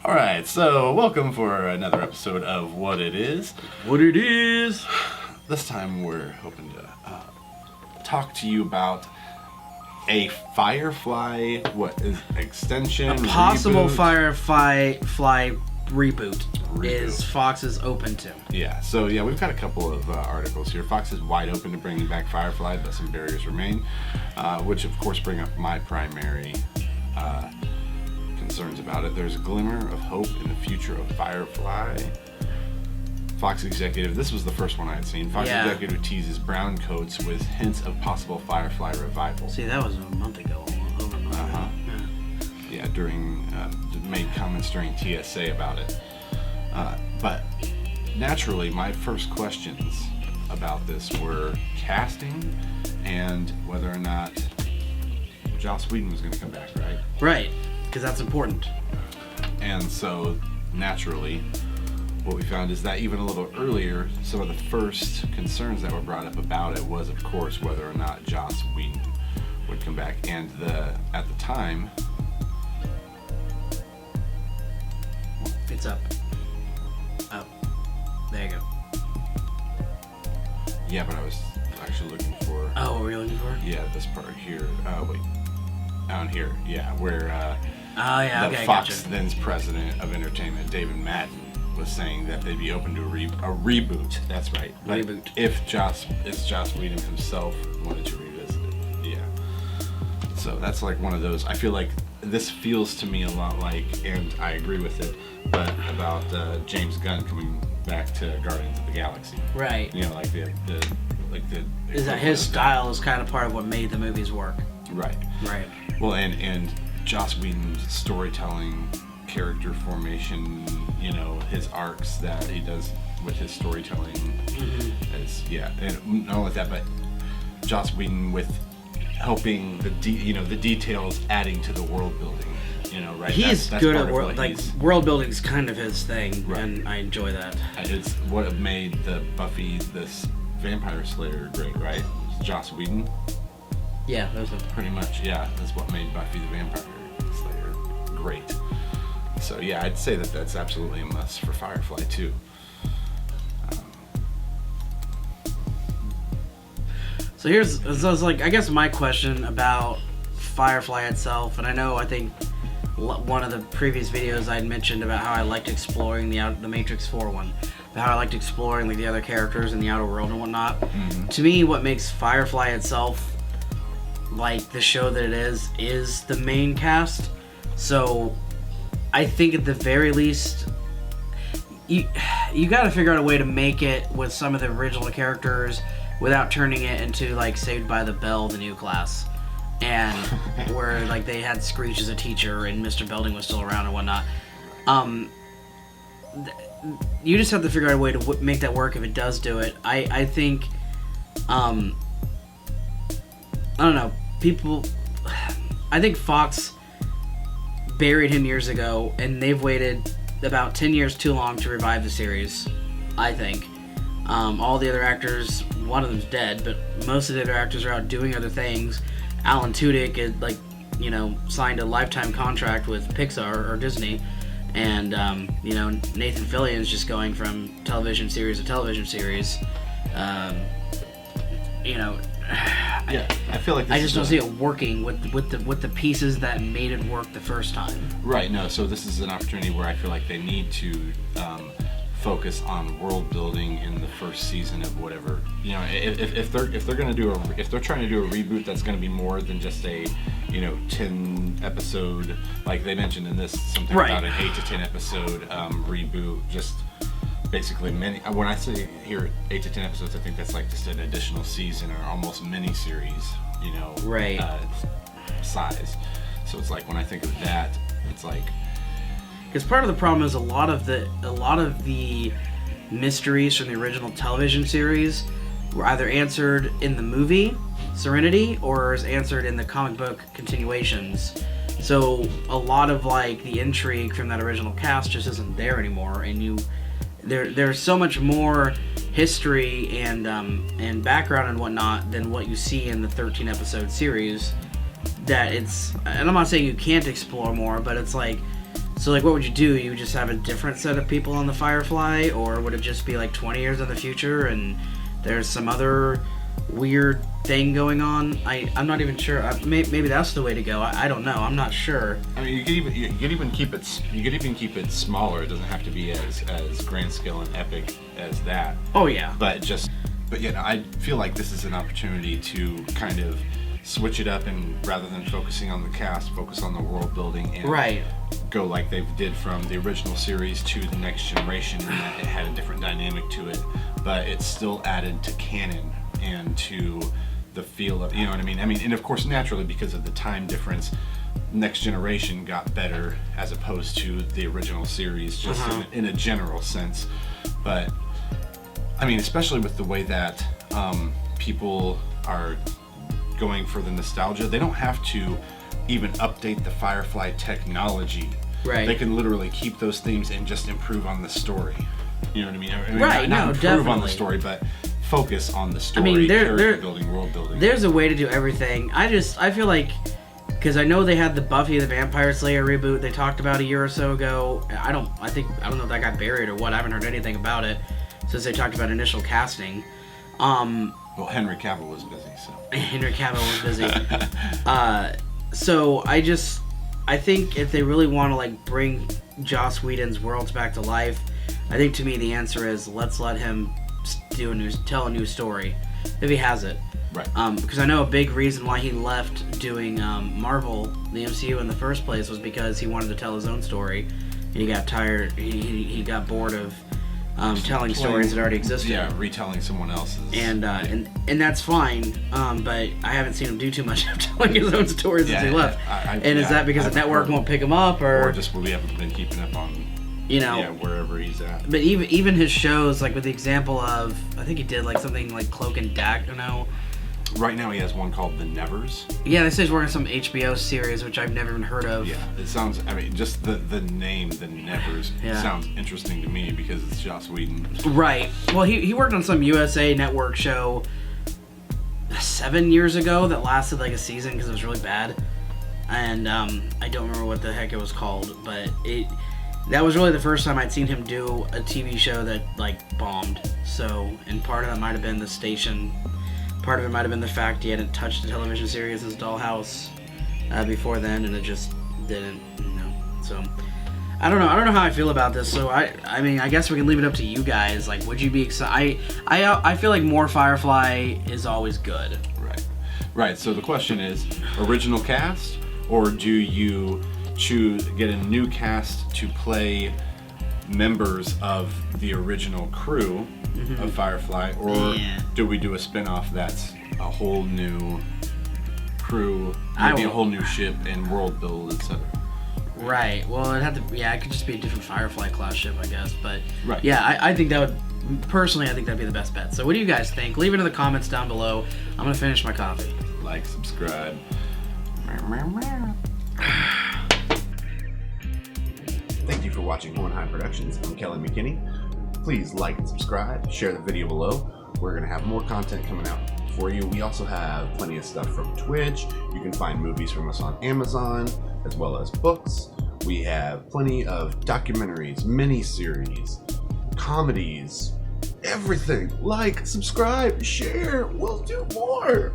Alright, so welcome for another episode of What It Is. What it is? This time we're hoping to talk to you about a Firefly, extension? A possible reboot? Firefly reboot is Fox is open to. Yeah, so we've got a couple of articles here. Fox is wide open to bringing back Firefly, but some barriers remain, which of course bring up my primary concerns about it. There's a glimmer of hope in the future of Firefly. Fox executive, this was the first one I had seen. Fox executive teases brown coats with hints of possible Firefly revival. See, that was a month ago, over a month ago. Yeah, made comments during TSA about it. But naturally, my first questions about this were casting and whether or not Joss Whedon was going to come back, right? Right, because that's important. And so, naturally, what we found is that even a little earlier, some of the first concerns that were brought up about it was, of course, whether or not Joss Whedon would come back. And at the time... It's up. Up. There you go. Yeah, but I was actually looking for... Oh, what were you looking for? Yeah, this part here. Wait. Down here. Yeah, where Fox then's president of entertainment, David Madden, was saying that they'd be open to a reboot. That's right. But reboot. If Joss Whedon himself wanted to revisit it. Yeah. So that's like one of those. I feel like this feels to me a lot like, and I agree with it, but about James Gunn coming back to Guardians of the Galaxy. Right. You know, like the is that his style is kind of part of what made the movies work. Right. Right. Well, and Joss Whedon's storytelling, character formation, his arcs that he does with his storytelling and not only that, but Joss Whedon with helping the details adding to the world building, right? He's good at world building is kind of his thing, right. And I enjoy that. It's what made the Buffy this Vampire Slayer great, right? Joss Whedon. Yeah, pretty much. Yeah, that's what made Buffy the Vampire Slayer great. So yeah, I'd say that that's absolutely a must for Firefly too. So I guess my question about Firefly itself, and I think one of the previous videos I'd mentioned about how I liked exploring the Matrix 4 one, about how I liked exploring the other characters in the outer world and whatnot. Mm-hmm. To me, what makes Firefly itself like the show that it is the main cast. So I think at the very least you got to figure out a way to make it with some of the original characters without turning it into like Saved by the Bell, the new class, and where like they had Screech as a teacher and Mr. Belding was still around and whatnot. You just have to figure out a way to make that work if it does do it. I think I don't know, I think Fox buried him years ago, and they've waited about 10 years too long to revive the series, I think. All the other actors, one of them's dead, but most of the other actors are out doing other things. Alan Tudyk had, signed a lifetime contract with Pixar or Disney, and, Nathan Fillion's just going from television series to television series. I feel like I just don't see it working with the pieces that made it work the first time. Right. No. So this is an opportunity where I feel like they need to focus on world building in the first season of whatever. If they're trying to do a reboot that's going to be more than just a 10 episode, like they mentioned in this, something right. About an 8 to 10 episode reboot, just. Basically, when I say here 8 to 10 episodes, I think that's like just an additional season or almost mini-series, right. Size. So it's like when I think of that, it's like... Because part of the problem is a lot of the mysteries from the original television series were either answered in the movie, Serenity, or is answered in the comic book continuations. So a lot of the intrigue from that original cast just isn't there anymore, and there's so much more history and background and whatnot than what you see in the 13 episode series that it's, and I'm not saying you can't explore more, but it's like So, like, what would you do? You would just have a different set of people on the Firefly, or would it just be like 20 years in the future and there's some other weird thing going on? I'm not even sure. Maybe that's the way to go. I don't know. I'm not sure. I mean, you could even keep it smaller. It doesn't have to be as grand scale and epic as that. Oh yeah. But yeah, I feel like this is an opportunity to kind of switch it up, and rather than focusing on the cast, focus on the world building and Right. go like they did from the original series to the next generation, and that it had a different dynamic to it, but it still added to canon and to the feel of, you know what I mean? And of course, naturally, because of the time difference, Next Generation got better as opposed to the original series, just in a general sense. But I mean, especially with the way that people are going for the nostalgia, they don't have to even update the Firefly technology. Right. They can literally keep those themes and just improve on the story. You know what I mean? Right, Not no, improve definitely. on the story, but focus on the story, I mean, character building, world building. There's a way to do everything. I feel like, because I know they had the Buffy the Vampire Slayer reboot they talked about a year or so ago. I don't know if that got buried or what. I haven't heard anything about it since they talked about initial casting. Well, Henry Cavill was busy, so. Henry Cavill was busy. So I think if they really want to like bring Joss Whedon's worlds back to life, I think to me the answer is let's let him tell a new story if he has it. Right. Because I know a big reason why he left doing Marvel, the MCU in the first place, was because he wanted to tell his own story, and he got tired. He got bored of telling stories that already existed. Yeah, retelling someone else's. And that's fine. But I haven't seen him do too much of telling his own stories since he left. Is that because the network won't pick him up, or just we haven't been keeping up on, wherever he's at. But even his shows, like with the example of, I think he did like something like Cloak and Dagger. Right now he has one called The Nevers. Yeah, they say he's working on some HBO series, which I've never even heard of. Yeah, it sounds, just the name, The Nevers, sounds interesting to me because it's Joss Whedon. Right. Well, he worked on some USA Network show 7 years ago that lasted like a season because it was really bad. And I don't remember what the heck it was called, but that was really the first time I'd seen him do a TV show that like bombed. So, and part of that might have been the station. Part of it might have been the fact he hadn't touched a television series as Dollhouse before then, and it just didn't, So, I don't know how I feel about this. So, I mean, I guess we can leave it up to you guys. Like, would you be excited? I feel like more Firefly is always good. Right. So the question is, original cast, or do you get a new cast to play members of the original crew of Firefly, or do we do a spin-off that's a whole new crew, maybe a whole new ship and world build, etc.? Right. Well, it could just be a different Firefly class ship, I guess. But right. Yeah, I think that would, personally, I think that'd be the best bet. So what do you guys think? Leave it in the comments down below. I'm gonna finish my coffee. Like, subscribe. Thank you for watching Hohenheim Productions. I'm Kelly McKinney. Please like and subscribe, share the video below. We're going to have more content coming out for you. We also have plenty of stuff from Twitch. You can find movies from us on Amazon, as well as books. We have plenty of documentaries, mini-series, comedies, everything. Like, subscribe, share, we'll do more.